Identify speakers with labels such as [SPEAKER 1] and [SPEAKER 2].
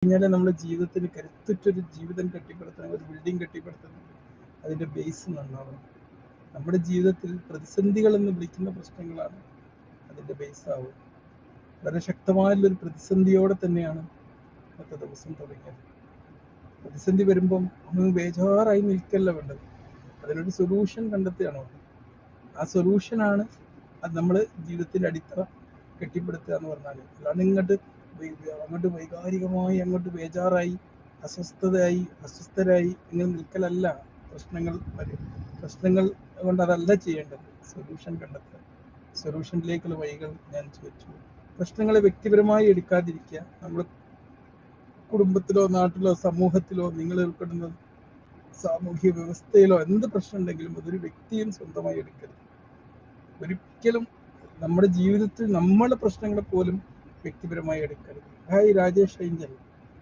[SPEAKER 1] കഴിഞ്ഞാലേ നമ്മുടെ ജീവിതത്തിന് കരുത്തുറ്റൊരു ജീവിതം കെട്ടിപ്പടുത്തണം, ഒരു ബിൽഡിംഗ് കെട്ടിപ്പടുത്തണം. അതിൻ്റെ ബേസ് നന്നാവണം. നമ്മുടെ ജീവിതത്തിൽ പ്രതിസന്ധികൾ എന്ന് വിളിക്കുന്ന പ്രശ്നങ്ങളാണ് അതിൻ്റെ ബേസ് ആവുക. വളരെ ശക്തമായുള്ളൊരു പ്രതിസന്ധിയോടെ തന്നെയാണ് ഇന്നത്തെ ദിവസം തുടങ്ങിയത്. പ്രതിസന്ധി വരുമ്പം ഒന്ന് ബേജാറായി നിൽക്കല്ല വേണ്ടത്, അതിനൊരു സൊല്യൂഷൻ കണ്ടെത്തുകയാണ് വേണ്ടത്. ആ സൊല്യൂഷനാണ് അത് നമ്മൾ ജീവിതത്തിൻ്റെ അടിത്തറ കെട്ടിപ്പടുത്തുക എന്ന് പറഞ്ഞാൽ. അല്ലാണ്ട് അങ്ങോട്ട് വൈകാരികമായി അങ്ങോട്ട് ബേജാറായി അസ്വസ്ഥരായി ഇങ്ങനെ നിൽക്കലല്ല. പ്രശ്നങ്ങൾ കൊണ്ട് അതല്ല ചെയ്യേണ്ടത്. സൊല്യൂഷൻ കണ്ടെത്തുക. സൊല്യൂഷനിലേക്കുള്ള വഴികൾ ഞാൻ ചോദിച്ചു. പ്രശ്നങ്ങളെ വ്യക്തിപരമായി എടുക്കാതിരിക്കുക. നമ്മൾ കുടുംബത്തിലോ നാട്ടിലോ സമൂഹത്തിലോ നിങ്ങൾ ഉൾപ്പെടുന്ന സാമൂഹ്യ വ്യവസ്ഥയിലോ എന്ത് പ്രശ്നം ഉണ്ടെങ്കിലും അതൊരു വ്യക്തിയും സ്വന്തമായി എടുക്കരുത്. ഒരിക്കലും നമ്മുടെ ജീവിതത്തിൽ നമ്മളെ പ്രശ്നങ്ങളെ പോലും വ്യക്തിപരമായി എടുക്കരുത്. Hi Rajesh Angel.